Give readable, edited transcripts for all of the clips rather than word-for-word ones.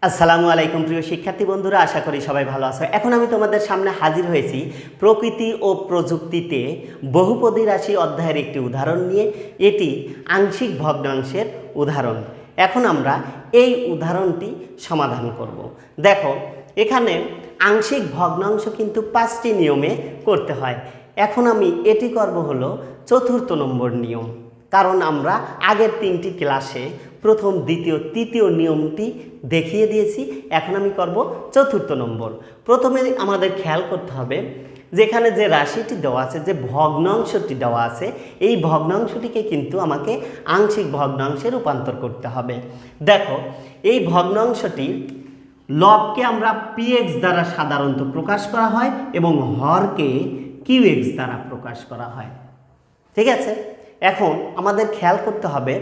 আসসালামু আলাইকুম প্রিয় শিক্ষার্থী বন্ধুরা, আশা করি সবাই ভালো আছো। এখন আমি তোমাদের সামনে হাজির হয়েছি প্রকৃতি ও প্রযুক্তিতে বহুপদী রাশি অধ্যায়ের একটি উদাহরণ নিয়ে। এটি আংশিক ভগ্নাংশের উদাহরণ। এখন আমরা এই উদাহরণটি সমাধান করব। দেখো, এখানে আংশিক ভগ্নাংশ কিন্তু 5টি নিয়মে করতে হয়। এখন আমি এটি করব হলো 4র্থ নম্বর নিয়ম, কারণ আমরা আগের 3টি ক্লাসে প্রথম, দ্বিতীয়, তৃতীয় নিয়মটি দেখিয়ে দিয়েছি। এখন আমি করব 4র্থ নম্বর। প্রথমে আমাদের খেয়াল করতে হবে যেখানে যে রাশিটি দেওয়া আছে, যে ভগ্নাংশটি দেওয়া আছে, এই ভগ্নাংশটিকে কিন্তু আমাকে আংশিক ভগ্নাংশে রূপান্তর করতে হবে। দেখো, এই ভগ্নাংশটির লবকে আমরা পিএক্স দ্বারা সাধারণত প্রকাশ করা হয় এবং হরকে কিউএক্স দ্বারা প্রকাশ করা হয়। ঠিক আছে, এখন আমাদের খেয়াল করতে হবে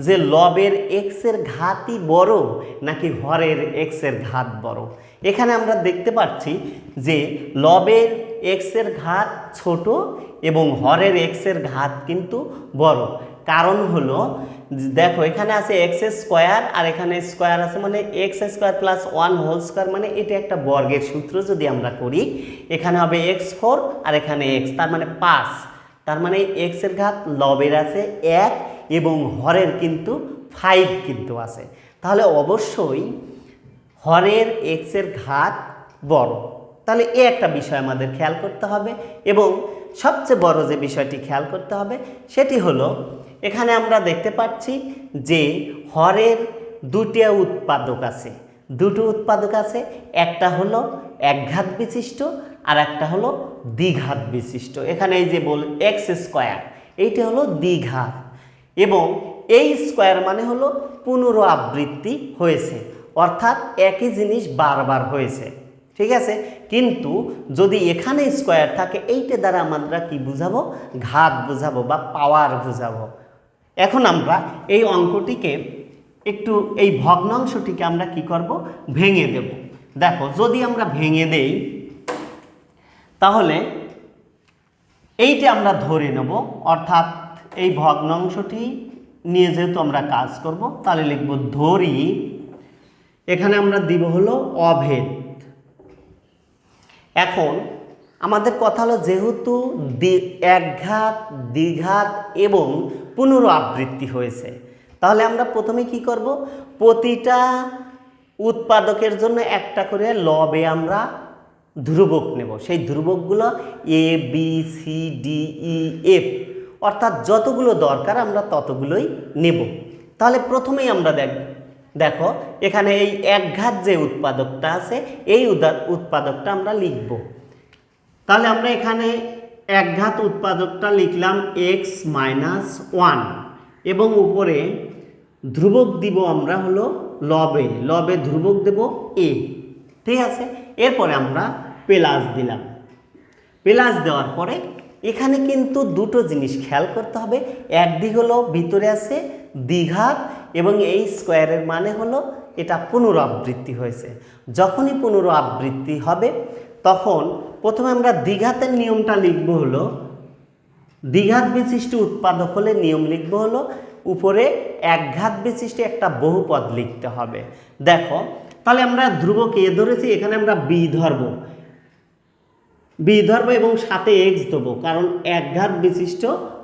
যে লবের এক্সের ঘাতই বড় নাকি হরের এক্সের ঘাত বড়। এখানে আমরা দেখতে পাচ্ছি যে লবের এক্সের ঘাত ছোট এবং হরের এক্সের ঘাত কিন্তু বড়। কারণ হলো, দেখো এখানে আছে এক্স স্কোয়ার আর এখানে স্কোয়ার আছে, মানে x square plus 1 whole square, মানে এটা একটা বর্গের সূত্র যদি আমরা করি, এখানে হবে x4 আর এখানে এক্স, তার মানে 5। তার মানে এক্সের ঘাত লবের আছে 1 এবং হরের কিন্তু 5 কিন্তু আছে। তাহলে অবশ্যই হরের এক্সের ঘাত বড়। তাহলে এই একটা বিষয় আমাদের খেয়াল করতে হবে। এবং সবচেয়ে বড় যে বিষয়টি খেয়াল করতে হবে সেটি হলো, এখানে আমরা দেখতে পাচ্ছি যে হরের দুটো উৎপাদক আছে। একটা হলো একঘাত বিশিষ্ট আর একটা হলো দ্বিঘাত বিশিষ্ট। এখানে এই যে বল এক্স স্কোয়ার, এইটা হলো দ্বিঘাত এবং এই স্কোয়ার মানে হলো পুনরাবৃত্তি হয়েছে, অর্থাৎ একই জিনিস বারবার হয়েছে। ঠিক আছে, কিন্তু যদি এখানে স্কোয়ার থাকে, এইটা দ্বারা আমরা কি বুঝাবো? ঘাত বুঝাবো বা পাওয়ার বুঝাবো। এখন আমরা এই অঙ্কটিকে একটু, এই ভগ্নাংশটিকে আমরা কি করব? ভেঙে দেব। দেখো, যদি আমরা ভেঙে দেই তাহলে এইটা আমরা ধরে নেব, অর্থাৎ এই ভগ্নাংশটি নিয়ে যেহেতু আমরা কাজ করব, তাহলে লিখব ধরি। এখানে আমরা দিব হলো অভেদ। এখন আমাদের কথা হলো, যেহেতু একঘাত, দ্বিঘাত এবং পুনরাবৃত্তি হয়েছে, তাহলে আমরা প্রথমে কি করব? প্রতিটা উৎপাদকের জন্য একটা করে লবে আমরা ধ্রুবক নেব। সেই ধ্রুবকগুলো এ, বি, সি, ডি, ই, এফ, অর্থাৎ যতগুলো দরকার আমরা ততগুলোই নেব। তাহলে প্রথমেই আমরা দেখো এখানে এই একঘাত যে উৎপাদকটা আছে, এই উৎপাদকটা আমরা লিখব। তাহলে আমরা এখানে একঘাত উৎপাদকটা লিখলাম x-1 এবং উপরে ধ্রুবক দিব আমরা হলো লবে ধ্রুবক দেব a। ঠিক আছে, এরপরে আমরা প্লাস দিলাম। প্লাস দেওয়ার পরে এখানে কিন্তু দুটো জিনিস খেয়াল করতে হবে। একদিক হলো ভিতরে আছে দ্বিঘাত এবং এই স্কোয়ারের মানে হলো এটা পুনরাবৃত্তি হয়েছে। যখনই পুনরাবৃত্তি হবে তখন প্রথমে আমরা দ্বিঘাতের নিয়মটা লিখব হলো, দ্বিঘাত বিশিষ্ট উৎপাদক হলে নিয়ম লিখব হলো উপরে একঘাত বিশিষ্ট একটা বহুপদ লিখতে হবে। দেখো, তাহলে আমরা ধ্রুবক এ ধরেছি, এখানে আমরা বি ধরবো এবং সাথে এক্স দেবো, কারণ একঘাত বিশিষ্ট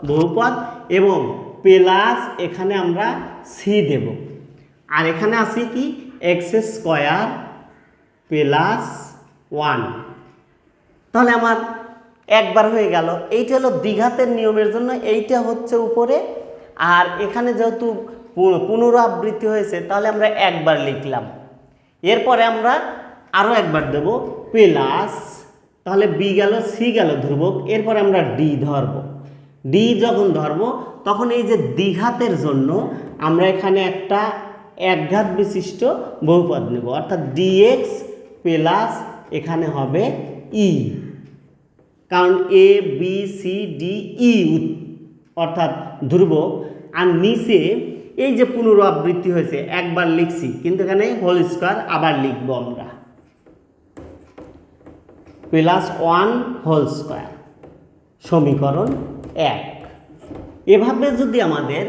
বহুপদ, এবং প্লাস এখানে আমরা সি দেব। আর এখানে আছে কি? X square plus 1। তাহলে আমার একবার হয়ে গেল। এইটা হলো দ্বিঘাতের নিয়মের জন্য, এইটা হচ্ছে উপরে, আর এখানে যেহেতু পুনরাবৃত্তি হয়েছে তাহলে আমরা একবার লিখলাম। এরপরে আমরা আরও একবার দেব প্লাস, তাহলে বি গেল, সি গেল ধ্রুবক। এরপরে আমরা ডি ধরব। ডি যখন ধরব তখন এই যে দ্বিঘাতের জন্য আমরা এখানে একটা একঘাত বিশিষ্ট বহুপদ নেব, অর্থাৎ ডিএক্স প্লাস এখানে হবে ই, কারণ এ, বি, সি, ডি, ই অর্থাৎ ধ্রুবক। আর নিচে এই যে পুনরাবৃত্তি হয়েছে একবার লিখছি, কিন্তু এখানে হোল স্কোয়ার আবার লিখব আমরা, প্লাস 1 হোল স্কোয়ার, সমীকরণ 1। এভাবে যদি আমাদের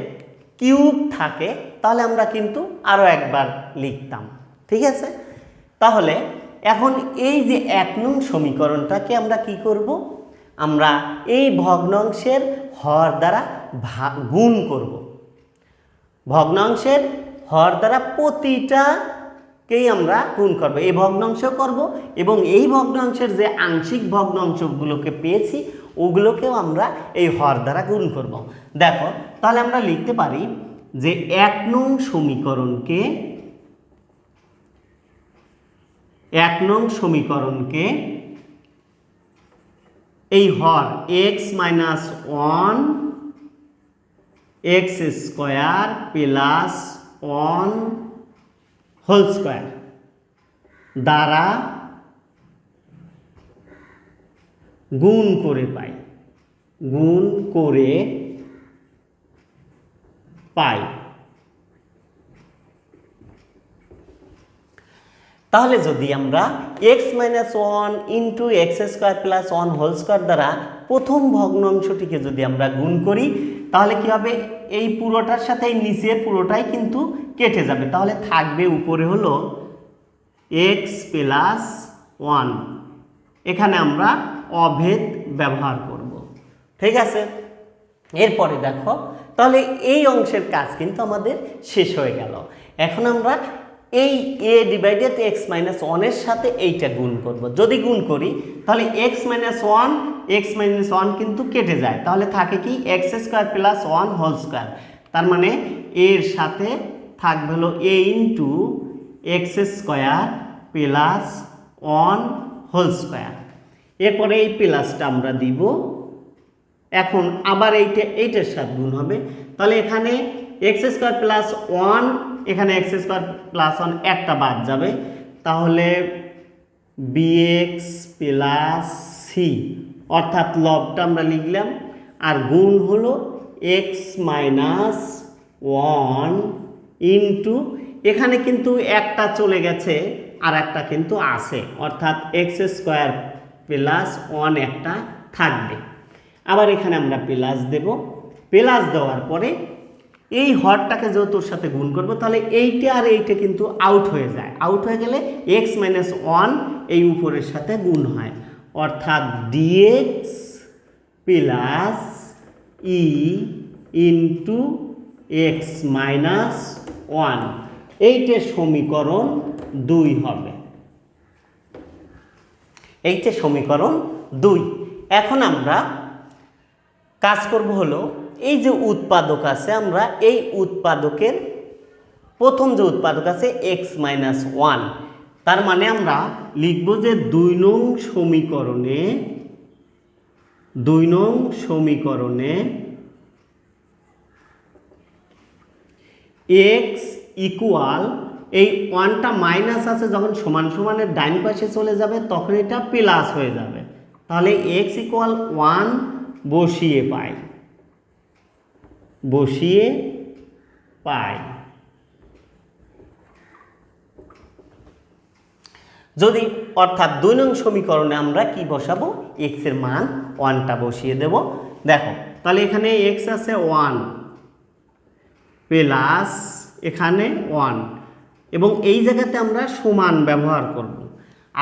কিউব থাকে তাহলে আমরা কিন্তু আরও একবার লিখতাম। ঠিক আছে, তাহলে এখন এই যে 1 নং সমীকরণটাকে আমরা কি করব, আমরা এই ভগ্নাংশের হর দ্বারা গুণ করব। ভগ্নাংশের হর দ্বারা প্রতিটাকেই আমরা গুণ করব, এই ভগ্নাংশ করব এবং এই ভগ্নাংশের যে আংশিক ভগ্নাংশগুলোকে পেয়েছি ওগুলোকেও আমরা এই হর দ্বারা গুণ করব। দেখো তাহলে আমরা লিখতে পারি যে 1 নং সমীকরণকে 1 নং সমীকরণকে এই হর x - 1 x square plus 1 whole square দ্বারা গুণ করে পাই, গুণ করে পাই। তাহলে যদি আমরা x - 1 into x square plus 1 whole square দ্বারা প্রথম ভগ্নাংশটিকে যদি আমরা গুণ করি তাহলে কি হবে, এই পুরোটার সাথে এই নিচের পুরোটাই কিন্তু কেটে যাবে, তাহলে থাকবে উপরে হলো x প্লাস 1। এখানে আমরা অভেদ ব্যবহার করব, ঠিক আছে। এরপরে দেখো তাহলে এই অংশের কাজ কিন্তু আমাদের শেষ হয়ে গেল। এখন আমরা এই a ডিভাইডেড x - 1 এর সাথে এইটা গুণ করব। যদি গুণ করি তাহলে x - 1 কিন্তু কেটে যায়, তাহলে থাকে কি x square plus 1 whole square, তার মানে এর সাথে থাকবে হলো a into x square plus 1 whole square. এরপরে এই প্লাসটা আমরা দিব, এখন আবার এইটার সাথে গুণ হবে, তাহলে এখানে এক্স স্কয়ার প্লাস 1, এখানে এক্স স্কয়ার প্লাস 1 একটা বাদ যাবে, তাহলে bx প্লাস c, অর্থাৎ লবটা আমরা লিখলাম, আর গুণ হলো x মাইনাস 1 ইন্টু, এখানে কিন্তু একটা চলে গেছে আর একটা কিন্তু আছে, অর্থাৎ এক্স স্কয়ার প্লাস 1 একটা থাকবে। আবার এখানে আমরা প্লাস দেব, প্লাস দেওয়ার পরে এই হরটাকে যেহেতু ওর সাথে গুণ করব তাহলে এইটা আর এইটা কিন্তু আউট হয়ে যায়, আউট হয়ে গেলে x - 1 এই উপরের সাথে গুণ হয়, অর্থাৎ dx plus e into x - 1, এইটা সমীকরণ 2 হবে, এইটা সমীকরণ 2। এখন আমরা কাজ করব হলো এই যে উৎপাদক আছে, আমরা এই উৎপাদকের প্রথম যে উৎপাদক আছে x - 1, তার মানে আমরা লিখব যে 2 নং সমীকরণে x ইকুয়াল, এই 1টা মাইনাস আছে, যখন সমান সমানের ডাইন পাশে চলে যাবে তখন এটা প্লাস হয়ে যাবে, তাহলে x ইকুয়াল 1 বসিয়ে পাই। যদি অর্থাৎ 2 নং সমীকরণে আমরা কি বসাবো, x এর মান 1টা বসিয়ে দেব। দেখো তাহলে এখানে x আছে 1 প্লাস এখানে 1, এবং এই জায়গাতে আমরা সমান ব্যবহার করব,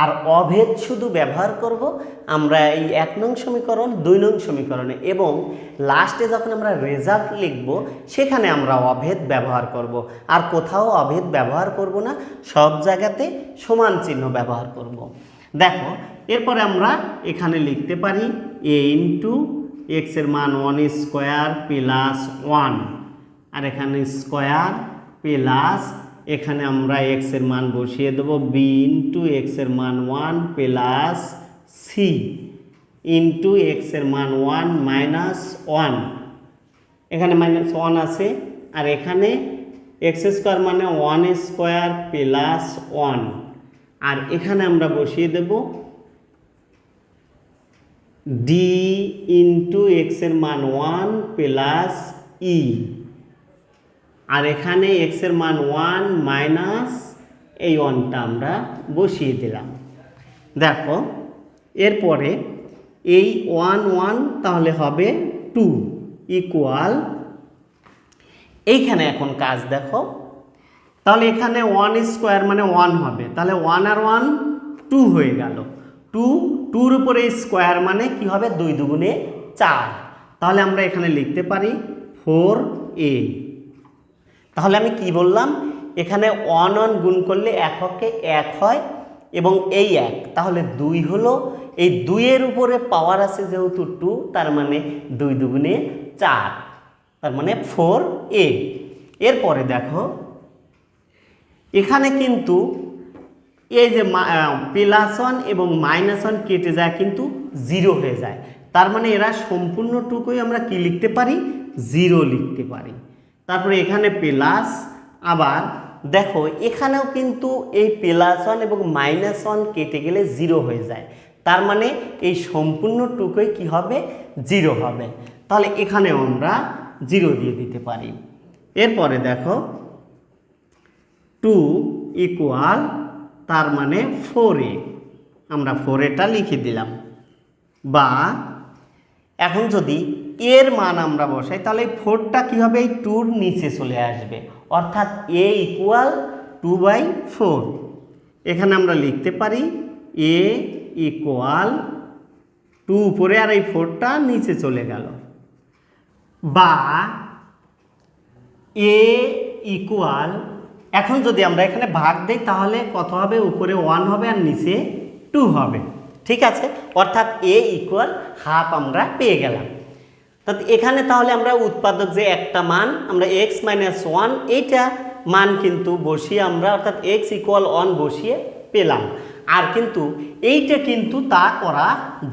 আর অভেদ শুধু ব্যবহার করব আমরা এই 1 নং সমীকরণ 2 নং সমীকরণে, এবং লাস্টে যখন আমরা রেজাল্ট লিখব সেখানে আমরা অভেদ ব্যবহার করব, আর কোথাও অভেদ ব্যবহার করব না, সব জায়গাতে সমান চিহ্ন ব্যবহার করব। দেখো এরপরে আমরা এখানে লিখতে পারি a ইন্টু এক্স এর মান 1 স্কোয়ার প্লাস 1, আর এখানে স্কোয়ার প্লাস, এখানে আমরা x এর মান বসিয়ে দেব b ইন্টু এক্স এর মান 1 প্লাস c ইন্টু এক্স এর মান 1 মাইনাস 1, এখানে মাইনাস 1 আছে, আর এখানে এক্স স্কোয়ার মানে 1 স্কোয়ার প্লাস 1, আর এখানে আমরা বসিয়ে দেব d ইন্টু এক্স এর মান 1 প্লাস e, আর এখানে x এর মান 1 মাইনাস এই 1টা আমরা বসিয়ে দিলাম। দেখো এরপরে এই 1 1 তাহলে হবে 2 ইকুয়াল, এইখানে এখন কাজ দেখো, তাহলে এখানে 1 স্কোয়ার মানে 1 হবে, তাহলে 1 আর 1 2 হয়ে গেল। 2 এর উপরে স্কোয়ার মানে কি হবে, 2 দুগুণে 4। তাহলে আমরা এখানে লিখতে পারি 4a। তাহলে আমি কি বললাম, এখানে 1 1 গুণ করলে এককে 1 হয় এবং এই 1, তাহলে 2 হলো। এই 2 এর উপরে পাওয়ার আছে যেহেতু 2, তার মানে 2 দুগুণে 4, তার মানে 4a। এরপরে দেখো এখানে কিন্তু এই যে +1 এবং -1 কেটে যায় কিন্তু 0 হয়ে যায়, তার মানে এরা সম্পূর্ণটুকুই আমরা কি লিখতে পারি, 0 লিখতে পারি। তারপরে এখানে প্লাস, আবার দেখো এখানেও কিন্তু এই +1 এবং -1 কেটে গেলে 0 হয়ে যায়, তার মানে এই সম্পূর্ণটুকুই কি হবে, 0 হবে। তাহলে এখানেও আমরা 0 দিয়ে দিতে পারি। এরপরে দেখো 2 ইকুয়াল, তার মানে 4a, আমরা 4a লিখে দিলাম। বা এখন যদি এর মান আমরা বসাই তাহলে 4টা কী হবে, এই 2-র নিচে চলে আসবে, অর্থাৎ a ইকুয়াল 2/4। এখানে আমরা লিখতে পারি a ইকুয়াল 2 উপরে আর এই 4টা নিচে চলে গেল। বা a ইকুয়াল, এখন যদি আমরা এখানে ভাগ দেই তাহলে কত হবে, উপরে 1 হবে আর নিচে 2 হবে, ঠিক আছে, অর্থাৎ a ইকুয়াল হাফ আমরা পেয়ে গেলাম। এখানে তাহলে আমরা উৎপাদক যে একটা মান আমরা x - 1 এইটা মান কিন্তু বসিয়ে আমরা, অর্থাৎ x ইকুয়াল 1 বসিয়ে পেলাম। আর কিন্তু এইটা কিন্তু তা করা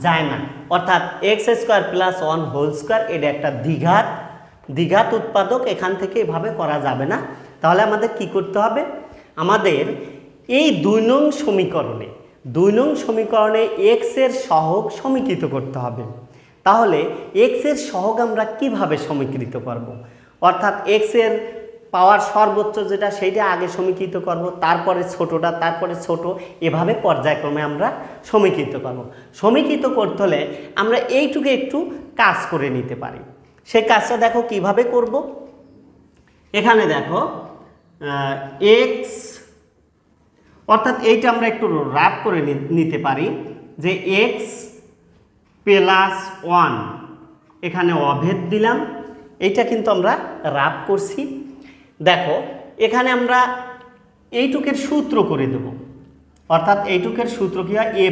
যায় না, অর্থাৎ x² + 1 হোল স্কোয়ার, এটা একটা দ্বিঘাত উৎপাদক, এখান থেকে এভাবে করা যাবে না। তাহলে আমাদের কি করতে হবে, আমাদের এই 2 নং সমীকরণে x এর সহগ সমীকৃত করতে হবে। তাহলে x এর সহগ আমরা কিভাবে সমীকৃত করব, অর্থাৎ x এর পাওয়ার সর্বোচ্চ যেটা সেইটা আগে সমীকৃত করব, তারপরে ছোটটা, তারপরে ছোট, এভাবে পর্যায়ক্রমে আমরা সমীকৃত করব। সমীকৃত করতে হলে আমরা এইটুকু একটু কাজ করে নিতে পারি। সেই কাজটা দেখো কিভাবে করব। এখানে দেখো x, অর্থাৎ এইটা আমরা একটু রাফ করে নিতে পারি যে x + 1, এখানে অভেদ দিলাম, এইটা কিন্তু আমরা রাফ করছি। দেখো এখানে আমরা এইটুকের সূত্র করে দেব, অর্থাৎ এইটুকের সূত্র কি হয়, a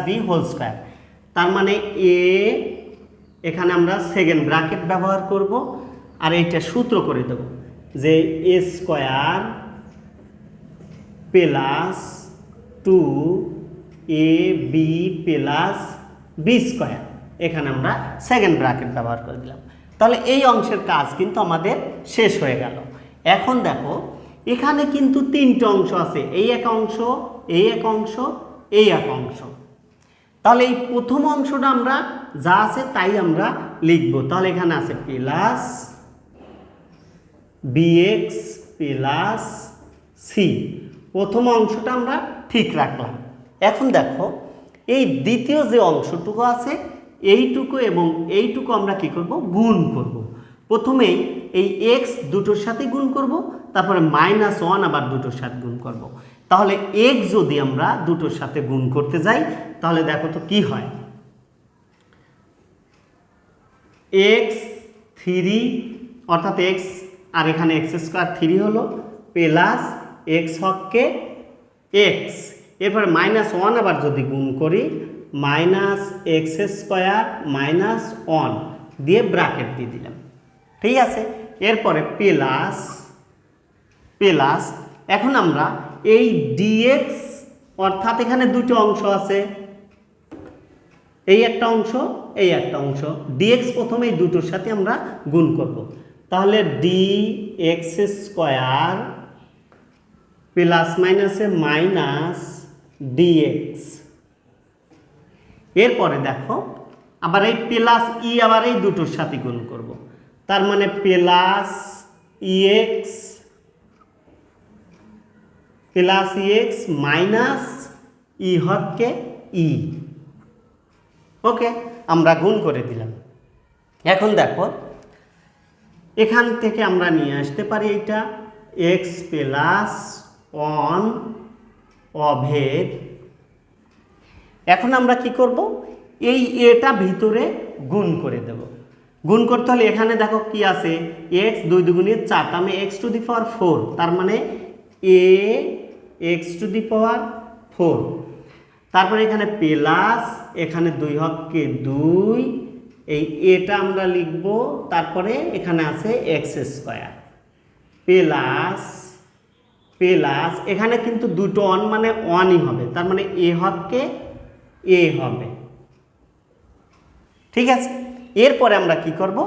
+ b হোল স্কোয়ার, তার মানে a, এখানে আমরা সেকেন্ড ব্র্যাকেট ব্যবহার করব, আর এইটা সূত্র করে দেব যে a² + 2ab + b², এখানে আমরা সেকেন্ড ব্র্যাকেট ব্যবহার করে দিলাম। তাহলে এই অংশের কাজ কিন্তু আমাদের শেষ হয়ে গেল। এখন দেখো এখানে কিন্তু 3টে অংশ আছে, এই এক অংশ, এই এক অংশ, এই এক অংশ। তাহলে এই প্রথম অংশটা আমরা যা আছে তাই আমরা লিখব। তাহলে এখানে আছে প্লাস bx + c, প্রথম অংশটা আমরা ঠিক রাখলাম। এখন দেখো এই দ্বিতীয় যে অংশটুকু আছে, এইটুকু এবং এইটুকু আমরা কি করব, গুণ করব। প্রথমেই এই x দুটোর সাথে গুণ করব, তারপরে -1 আবার দুটোর সাথে গুণ করব। তাহলে x যদি আমরা দুটোর সাথে গুণ করতে যাই তাহলে দেখো তো কি হয়, x3, অর্থাৎ x আর এখানে x² 3 হলো, প্লাস x হককে x, এরপরে -1 আবার যদি গুণ করি -x² - 1 দিয়ে ব্র্যাকেট দিয়ে দিলাম, ঠিক আছে। এরপরে প্লাস, এখন আমরা এই dx, অর্থাৎ এখানে দুটো অংশ আছে, এই একটা অংশ, এই একটা অংশ, dx প্রথমে এই দুটোর সাথে আমরা গুণ করব। তাহলে dx² ± -dx। এরপরে দেখো আবার এই প্লাস ই আবার এই দুটোর সাথে গুণ করব, তার মানে প্লাস ex মাইনাস ই হককে ই, ওকে, আমরা গুণ করে দিলাম। এখন দেখো এখান থেকে আমরা নিয়ে আসতে পারি এইটা, এক্স প্লাস ওয়ান অভেদ। এখন আমরা কি করব, এই এটা ভিতরে গুণ করে দেব। গুণ করতে হলে এখানে দেখো কি আছে, এক্স 2 দুগুণে 4, তার মানে এক্স টু দি পাওয়ার 4, তার মানে এ এক্স টু দি পাওয়ার 4। তারপরে এখানে প্লাস, এখানে 2 হককে 2, এই এটা আমরা লিখব। তারপরে এখানে আছে এক্স স্কোয়ার প্লাস প্লাস, এখানে কিন্তু দুটো অন মানে ওয়ানই হবে, তার মানে এ হককে এ হবে। ঠিক আছে, এরপরে আমরা কি করব,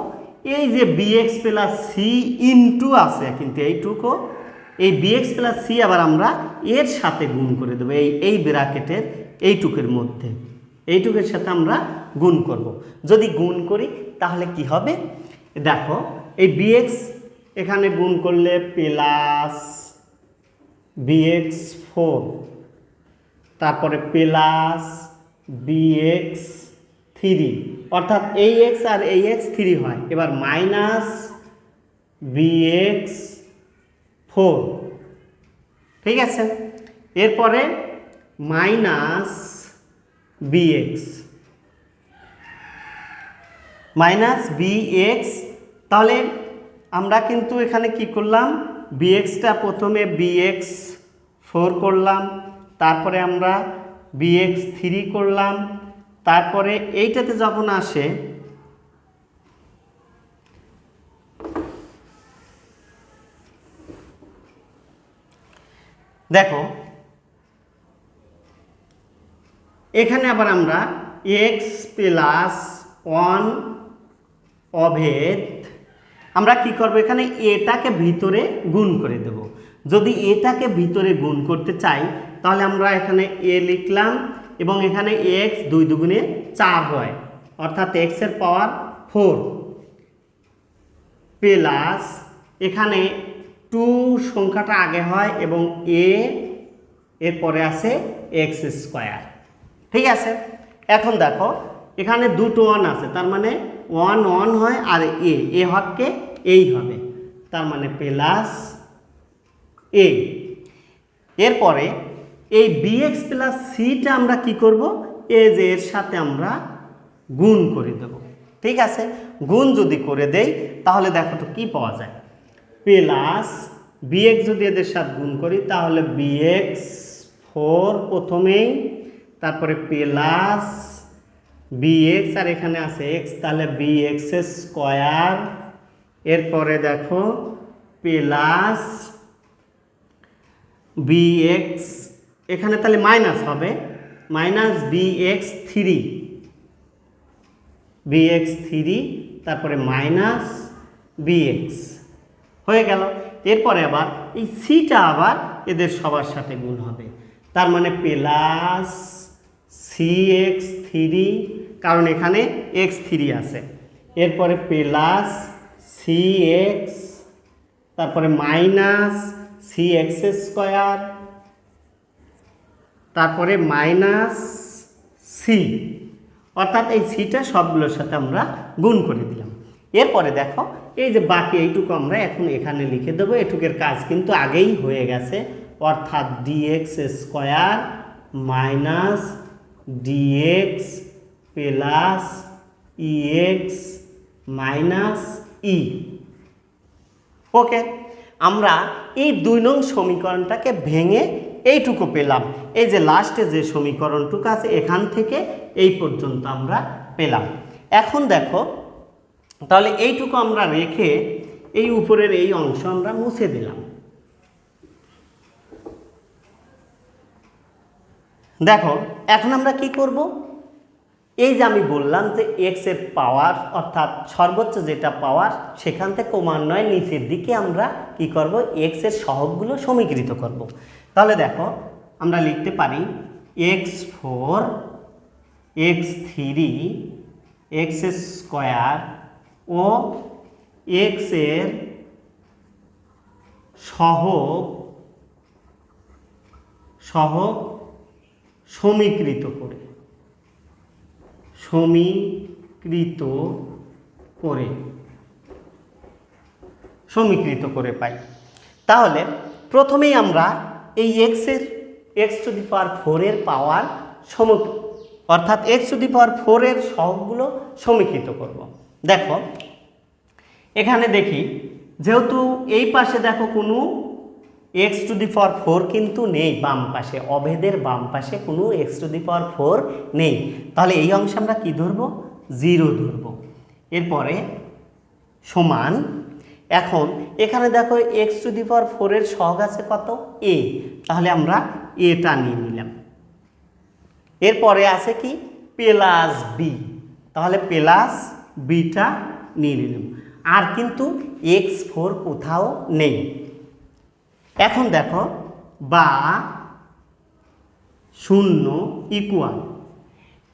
এই যে bx প্লাস সি ইনটু আছে কিন্তু এইটুকু, এই bx প্লাস সি আবার আমরা এর সাথে গুণ করে দেবো, এই ব্র্যাকেটের এইটুকের মধ্যে, এইটুকের সাথে আমরা গুণ করব। যদি গুণ করি তাহলে কি হবে, দেখো এই bx এখানে গুণ করলে প্লাস bx 4, তারপরে প্লাস bx 3, অর্থাৎ এই x আর এই x 3 হয়। এবার মাইনাস bx 4, ঠিক আছে। এরপরে মাইনাস bx তাহলে আমরা কিন্তু এখানে কি করলাম, bxটা প্রথমে bx 4 করলাম, তারপরে আমরা bx 3 করলাম, তারপরে এইটাতে যখন আসে দেখো এখানে আবার আমরা x প্লাস 1 অভেদ, আমরা কি করব, এখানে এটাকে ভিতরে গুণ করে দেব। যদি এটাকে ভিতরে গুণ করতে চাই তাহলে আমরা এখানে এ লিখলাম, এবং এখানে x 2 দুগুণে 4 হয়, অর্থাৎ x এর পাওয়ার 4 প্লাস এখানে 2 সংখ্যাটা আগে হয় এবং এরপরে আছে এক্স স্কোয়ার। ঠিক আছে, এখন দেখো এখানে দুটো ওয়ান আছে, তার মানে 1 1 হয়, আর এ হককে এই হবে, তার মানে প্লাস এ। এরপরে এই bx প্লাস সিটা আমরা কি করব, এর সাথে আমরা গুণ করে দেব। ঠিক আছে, গুণ যদি করে দেই তাহলে দেখো তো কি পাওয়া যায়, প্লাস bx যদি এদের সাথে গুণ করি তাহলে bx 4 প্রথমেই, তারপরে প্লাস bx, আর এখানে আছে x, তাহলে bx স্কোয়ার। এরপরে দেখো প্লাস bx, এখানে তাহলে মাইনাস হবে, মাইনাস bx 3, তারপরে মাইনাস bx হয়ে গেল। এরপরে আবার এই সিটা আবার এদের সবার সাথে গুণ হবে, তার মানে প্লাস cx 3, কারণ এখানে x 3 আছে। এরপরে প্লাস cx, তারপরে মাইনাস cx স্কোয়ার, তারপরে মাইনাস c, অর্থাৎ এই সিটা সবগুলোর সাথে আমরা গুণ করে দিলাম। এরপরে দেখো এই যে বাকি এইটুকু আমরা এখন এখানে লিখে দেবো, এটুকের কাজ কিন্তু আগেই হয়ে গেছে, অর্থাৎ dx square minus dx plus ex minus e। ওকে, আমরা এই 2 নং সমীকরণটাকে ভেঙে এইটুকু পেলাম, এই যে লাস্টে যে সমীকরণটুকু আছে এখান থেকে এই পর্যন্ত আমরা পেলাম। এখন দেখো তাহলে এইটুকু আমরা রেখে এই উপরের এই অংশ আমরা মুছে দিলাম। দেখো এখন আমরা কি করব, এই যে আমি বললাম যে এক্স এর পাওয়ার অর্থাৎ সর্বোচ্চ যেটা পাওয়ার সেখান থেকে ক্রমান্বয়ে নিচের দিকে আমরা কি করব, এক্স এর সহগগুলো সমীকৃত করব। তাহলে দেখো আমরা লিখতে পারি x4 x3 x স্কোয়ার ও x এর সহগ সমীকৃত করে পাই। তাহলে প্রথমেই আমরা এই x টু দি পাওয়ার 4 এর পাওয়ার অর্থাৎ x টু দি পাওয়ার 4 এর সহগগুলো সমীকৃত করব। দেখো এখানে দেখি, যেহেতু এই পাশে দেখো কোনো x টু দি পাওয়ার 4 কিন্তু নেই, বাম পাশে অভেদের বাম পাশে কোনো x টু দি পাওয়ার 4 নেই, তাহলে এই অংশে আমরা কি ধরবো? 0 ধরব। এরপরে সমান, এখন এখানে দেখো x টু দি পাওয়ার 4 এর সহগ আছে কত? a, তাহলে আমরা এটা নিয়ে নিলাম। এরপরে আছে কি? প্লাস b, তাহলে প্লাস বিটা নিয়ে নিলাম। আর কিন্তু x4 কোথাও নেই। এখন দেখো বা 0 ইকুয়াল,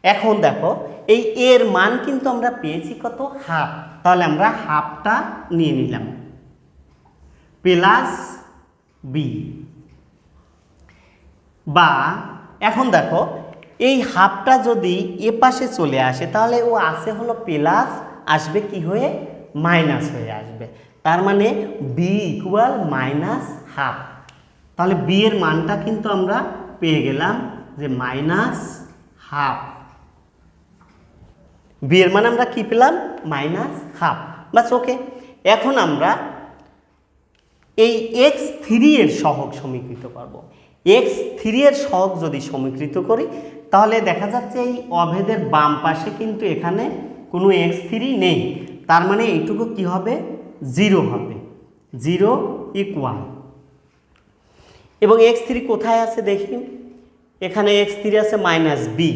এখন দেখো এই এর মান কিন্তু আমরা পেয়েছি কত? হাফ, তাহলে আমরা হাফটা নিয়ে নিলাম প্লাস বি। বা এখন দেখো এই হাফটা যদি এ পাশে চলে আসে তাহলে ও আসে হলো প্লাস, আসবে কি হয়ে? মাইনাস হয়ে আসবে। তার মানে বি ইকুয়াল মাইনাস হাফ। তাহলে বি এর মানটা কিন্তু আমরা পেয়ে গেলাম যে মাইনাস হাফ। বি এর মান আমরা কি পেলাম? Minus half. বাস, ওকে। এখন আমরা এই x3 এর সহগ সমীকৃত করব। x3 এর সহগ যদি সমীকৃত করি তাহলে দেখা যাচ্ছে এই অভেদের বাম পাশে কিন্তু এখানে কোনো x3 নেই, তার মানে এইটুকু কি হবে? 0 হবে। 0 ইকুয়াল, এবং x3 কোথায় আছে দেখি, এখানে x3 আছে মাইনাস বি,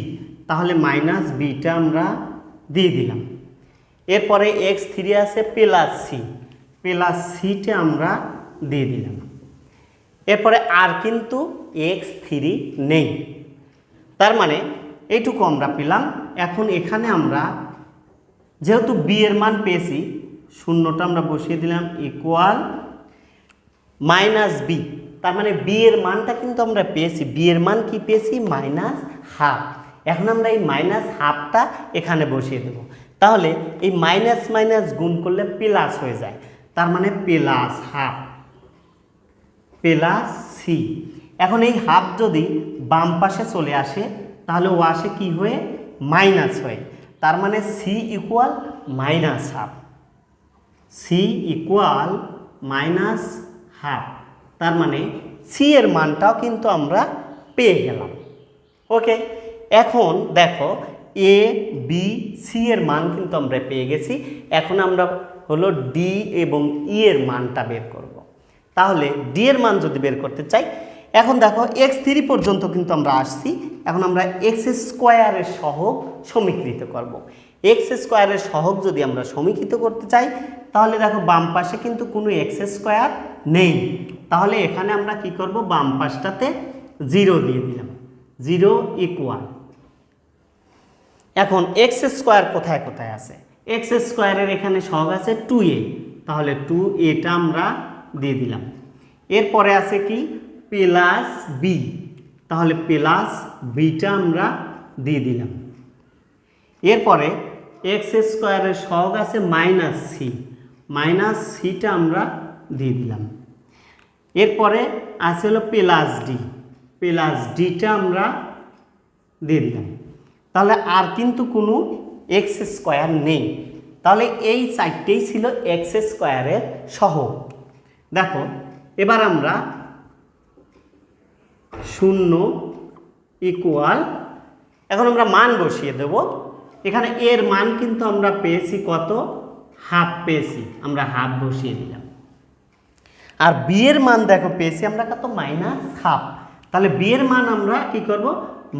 তাহলে মাইনাস বিটা আমরা দিয়ে দিলাম। এরপরে x3 আছে প্লাস সি, প্লাস সিটা আমরা দিয়ে দিলাম। এরপরে আর কিন্তু x3 নেই, তার মানে এইটুকু আমরা পেলাম। এখন এখানে আমরা যেহেতু বি এর মান পেয়েছি, শূন্যটা আমরা বসিয়ে দিলাম ইকুয়াল মাইনাস বি, তার মানে বি এর মানটা কিন্তু আমরা পেয়েছি। বি এর মান কি পেয়েছি? Minus half. এখন আমরা এই মাইনাস হাফটা এখানে বসিয়ে দেব, তাহলে এই মাইনাস মাইনাস গুণ করলে প্লাস হয়ে যায়, তার মানে প্লাস হাফ প্লাস সি। এখন এই হাফ যদি বাম পাশে চলে আসে তাহলে ও আসে কি হয়ে? মাইনাস হয়ে, তার মানে C equal minus half. C equal minus half, তার মানে সি এর মানটাও কিন্তু আমরা পেয়ে গেলাম। ওকে, এখন দেখো এ বি সি এর মান কিন্তু আমরা পেয়ে গেছি। এখন আমরা হলো ডি এবং ই এর মানটা বের করব। তাহলে ডি এর মান যদি বের করতে চাই, এখন দেখো x3 পর্যন্ত কিন্তু আমরা আসছি। এখন আমরা x স্কোয়ারের সহগ সমীকৃত করব। x স্কোয়ারের সহগ যদি আমরা সমীকৃত করতে চাই তাহলে দেখো বাম পাশে কিন্তু কোনো x স্কোয়ার নেই, তাহলে এখানে আমরা কি করব? বাম পাশটাতে 0 দিয়ে দিলাম। 0 ইকুয়াল, এখন x স্কোয়ার কোথায় কোথায় আছে? x স্কোয়ারের এখানে সহগ আছে 2a, তাহলে 2aটা আমরা দিয়ে দিলাম। এরপরে আছে কি? প্লাস বি, তাহলে প্লাস বিটা আমরা দিয়ে দিলাম। এরপরে এক্স স্কোয়ারের সহগ আছে মাইনাস সি, মাইনাস সিটা আমরা দিয়ে দিলাম। এরপরে আছে হলো প্লাস ডি, প্লাস ডিটা আমরা দিয়ে দিলাম। তাহলে আর কিন্তু কোনো এক্স স্কোয়ার নেই, তাহলে এই চারটেই ছিল এক্স স্কোয়ারের সহগ। দেখো এবার আমরা 0 ইকুয়াল, এখন আমরা মান বসিয়ে দেব। এখানে এর মান কিন্তু আমরা পেয়েছি কত? হাফ পেয়েছি, আমরা হাফ বসিয়ে দিলাম। আর বি এর মান দেখো পেয়েছি আমরা কত? Minus half. তাহলে বি এর মান আমরা কি করব?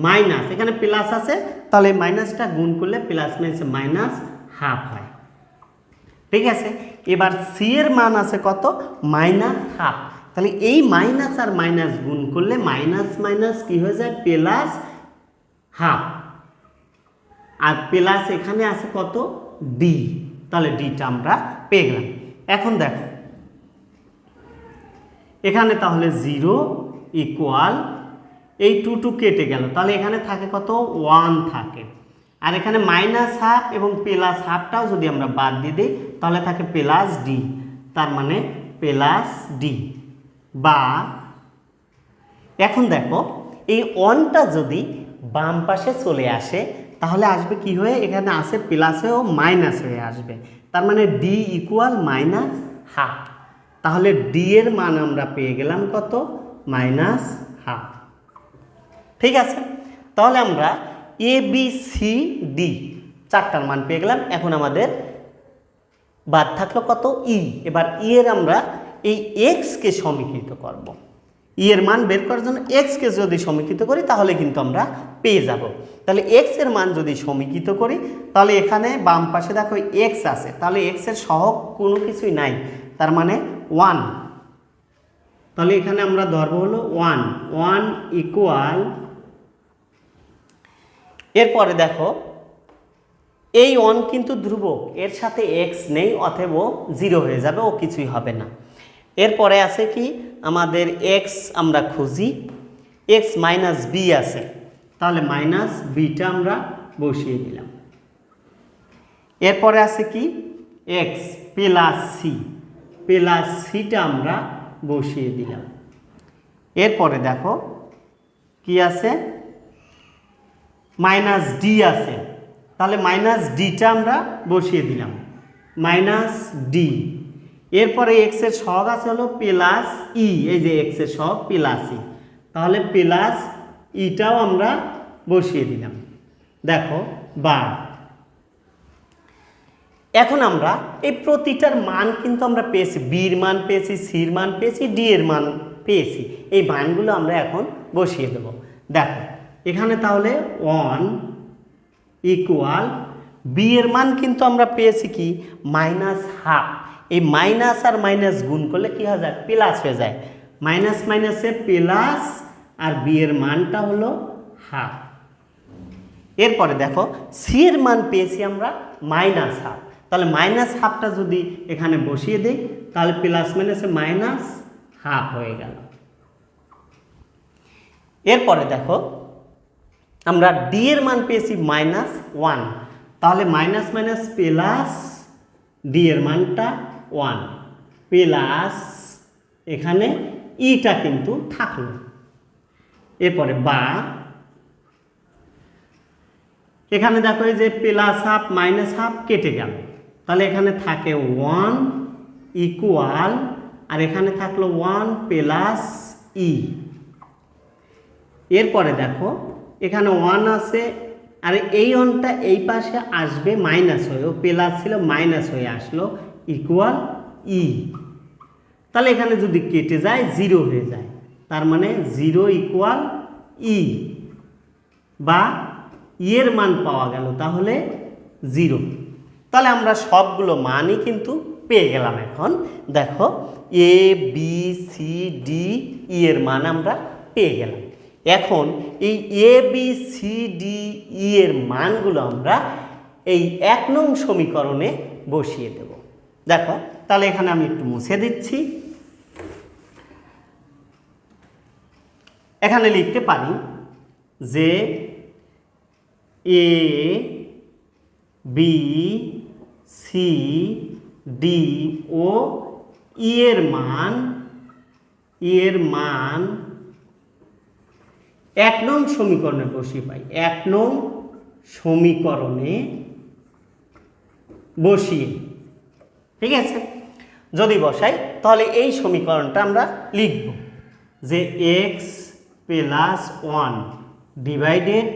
মাইনাস, এখানে প্লাস আছে তাহলে মাইনাসটা গুণ করলে প্লাস মাইনাস মাইনাস হাফ হয়। ঠিক আছে, এবার সি এর মান আছে কত? Minus half. তাহলে এই মাইনাস আর মাইনাস গুণ করলে মাইনাস মাইনাস কি হয়ে যায়? Plus half. আর প্লাস এখানে আছে কত? ডি, তাহলে ডিটা আমরা পেয়ে গেলাম। এখন দেখো এখানে তাহলে 0 ইকুয়াল, এই 2 কেটে গেল, তাহলে এখানে থাকে কত? 1 থাকে। আর এখানে মাইনাস হাফ এবং প্লাস হাফটাও যদি আমরা বাদ দিয়ে দিই তাহলে থাকে প্লাস ডি, তার মানে প্লাস ডি। বা এখন দেখো এই ওয়ানটা যদি বাম পাশে চলে আসে তাহলে আসবে কি হয়ে, এখানে আসে প্লাসে ও মাইনাস হয়ে আসবে, তার মানে ডি ইকুয়াল মাইনাস হাফ। তাহলে ডি এর মান আমরা পেয়ে গেলাম কত, মাইনাস হাফ। ঠিক আছে, তাহলে আমরা এ বি সি ডি চারটার মান পেয়ে গেলাম। এখন আমাদের বাদ থাকলো কত, ই। এবার ই এর আমরা এই এক্সকে সমীকৃত করব। ই এর মান বের করার জন্য এক্সকে যদি সমীকৃত করি তাহলে কিন্তু আমরা পেয়ে যাব। তাহলে এক্স এর মান যদি সমীকৃত করি তাহলে এখানে বাম পাশে দেখো এক্স আছে, তাহলে এক্স এর সহগ কোনো কিছুই নাই, তার মানে 1। তাহলে এখানে আমরা ধরবো হলো 1 ইকুয়াল, এরপরে দেখো এই 1 কিন্তু ধ্রুবক, এর সাথে এক্স নেই, অতএব 0 হয়ে যাবে, ও কিছুই হবে না। এরপরে আছে কি আমাদের এক্স আমরা খুঁজি, এক্স মাইনাস বি আছে, তাহলে মাইনাস বিটা আমরা বসিয়ে দিলাম। এরপরে আছে কি এক্স প্লাস সি, প্লাস সিটা আমরা বসিয়ে দিলাম। এরপরে দেখো কি আছে, মাইনাস ডি আছে, তাহলে মাইনাস ডিটা আমরা বসিয়ে দিলাম, মাইনাস ডি। এরপরে এক্স এর সহগ আছে হলো প্লাস ই, এই যে এক্স এর সহগ প্লাস ই, তাহলে প্লাস ইটাও আমরা বসিয়ে দিলাম। দেখো বা এখন আমরা এই প্রতিটার মান কিন্তু আমরা পেয়েছি, বির মান পেয়েছি, সির মান পেয়েছি, ডি এর মান পেয়েছি, এই মানগুলো আমরা এখন বসিয়ে দেব। দেখো এখানে তাহলে 1 ইকুয়াল, বি এর মান কিন্তু আমরা পেয়েছি কি মাইনাস হাফ, এই মাইনাস আর মাইনাস গুণ করলে কি হয়ে যায়, প্লাস হয়ে যায়, মাইনাস মাইনাসে প্লাস, আর বি এর মানটা হলো হাফ। এরপরে দেখো সি এর মান পেয়েছি আমরা মাইনাস হাফ, তাহলে মাইনাস হাফটা যদি এখানে বসিয়ে দিই তাহলে প্লাস মাইনাসে মাইনাস হাফ হয়ে গেল। এরপরে দেখো আমরা ডি এর মান পেয়েছি -1, তাহলে মাইনাস মাইনাস প্লাস, ডি এর মানটা 1 প্লাস, এখানে ইটা কিন্তু থাকলো। এরপরে বা এখানে দেখো এই যে প্লাস হাফ মাইনাস হাফ কেটে গেল, তাহলে এখানে থাকে 1 ইকুয়াল, আর এখানে থাকলো 1 প্লাস ই। এরপরে দেখো এখানে 1 আছে, আর এই 1টা এই পাশে আসবে মাইনাস হয়ে, ও প্লাস ছিল মাইনাস হয়ে আসলো, ইকুয়াল ই। তাহলে এখানে যদি কেটে যায় 0 হয়ে যায়, তার মানে 0 ইকুয়াল ই, বা ই এর মান পাওয়া গেল তাহলে 0। তাহলে আমরা সবগুলো মানই কিন্তু পেয়ে গেলাম। এখন দেখো A B C D E এর মান আমরা পেয়ে গেলাম। এখন এই A B C D E এর মানগুলো আমরা এই 1 নং সমীকরণে বসিয়ে দেব। দেখো তাহলে এখানে আমি একটু মুছে দিচ্ছি, এখানে লিখতে পারি যে এ বি সি ডি ও ই এর মান 1 নং সমীকরণে বসিয়ে পাই, 1 নং সমীকরণে বসিয়ে, ঠিক আছে। যদি বসাই তাহলে এই সমীকরণটা আমরা লিখব যে x plus 1 divided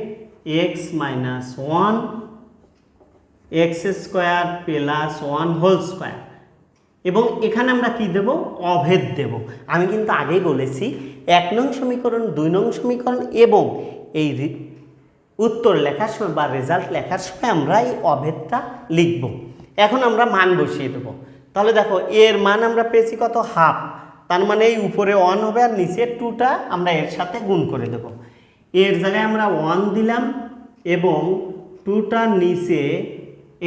x minus 1 x square plus 1 whole square, এবং এখানে আমরা কি দেব, অভেদ দেব। আমি কিন্তু আগেই বলেছি 1 নং সমীকরণ, 2 নং সমীকরণ এবং এই উত্তর লেখার সময় বা রেজাল্ট লেখার সময় আমরা এই অভেদটা লিখব। এখন আমরা মান বসিয়ে দেব। তাহলে দেখো এর মান আমরা পেয়েছি কত, হাফ, তার মানে এই উপরে 1 হবে আর নিচে 2টা আমরা এর সাথে গুণ করে দেব। এর জায়গায় আমরা 1 দিলাম এবং 2টার নিচে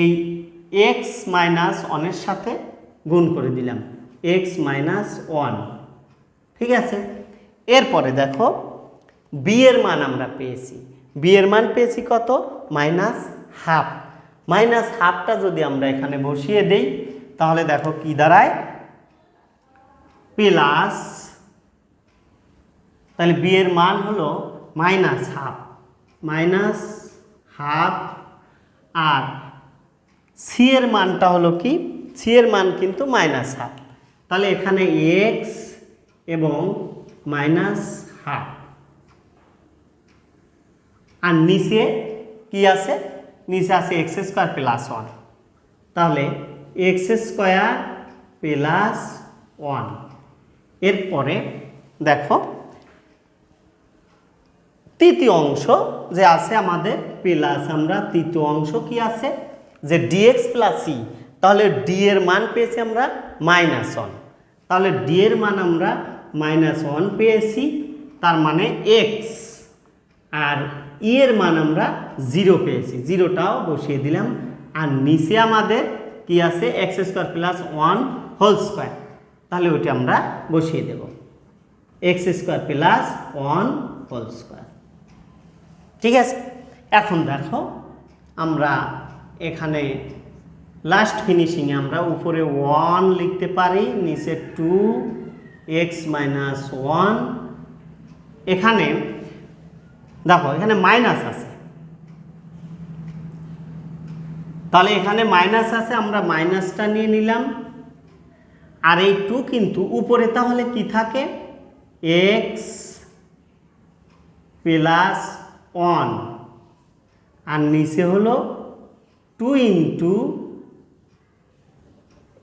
এই এক্স মাইনাস 1 এর সাথে গুণ করে দিলাম, এক্স মাইনাস 1, ঠিক আছে। এরপরে দেখো বি এর মান আমরা পেয়েছি, বি এর মান পেয়েছি কত, মাইনাস হাফ, মাইনাস হাফটা যদি আমরা এখানে বসিয়ে দেই তাহলে দেখো কি দাঁড়ায়, প্লাস তাহলে বি এর মান হলো -12 আর সি এর মানটা হলো কি, সি এর মান কিন্তু -12। তাহলে এখানে এক্স এবং -12 আর নিচে কি আছে, নিচে আছে এক্স স্কোয়ার প্লাস 1। তাহলে এক্স স্কোয়ার প্লাস 1। এরপরে দেখো তৃতীয় অংশ যে আছে আমাদের প্লাস, আমরা তৃতীয় অংশ কি আছে যে ডিএক্স প্লাস সি, তাহলে ডি এর মান পেয়েছি আমরা -1। তাহলে ডি এর মান আমরা -1 পেয়েছি, তার মানে এক্স, আর ই এর মান আমরা 0 পেয়েছি, 0টাও বসিয়ে দিলাম। আর নিচে আমাদের কি আছে x square plus 1 whole square, তাহলে ওইটা আমরা বসিয়ে দেব x square plus 1 whole square. ঠিক আছে, এখন দেখো আমরা এখানে লাস্ট ফিনিশিংয়ে আমরা উপরে 1 লিখতে পারি, নিচে 2x - 1। এখানে দেখো এখানে মাইনাস আছে, তাহলে এখানে মাইনাস আছে, আমরা মাইনাসটা নিয়ে নিলাম। আর এই 2 কিন্তু উপরে তাহলে কি থাকে x প্লাস 1 আর নিচে হলো 2 ইন্টু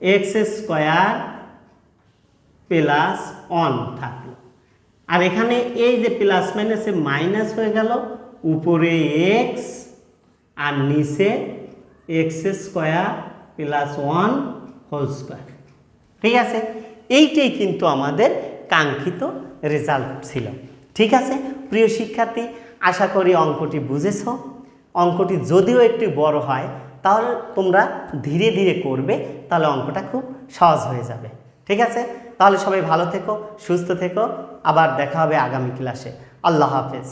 এক্স স্কোয়ার প্লাস 1 থাকলো। আর এখানে এই যে প্লাস মাইনাসে মাইনাস হয়ে গেল, উপরে এক্স আর নিচে x square plus 1 whole square. ঠিক আছে, এইটাই কিন্তু আমাদের কাঙ্ক্ষিত রেজাল্ট ছিল। ঠিক আছে প্রিয় শিক্ষার্থী, আশা করি অঙ্কটি বুঝেছ। অঙ্কটি যদিও একটু বড় হয়, তাহলে তোমরা ধীরে ধীরে করবে, তাহলে অঙ্কটা খুব সহজ হয়ে যাবে। ঠিক আছে, তাহলে সবাই ভালো থেকো, সুস্থ থেকো, আবার দেখা হবে আগামী ক্লাসে। আল্লাহ হাফেজ।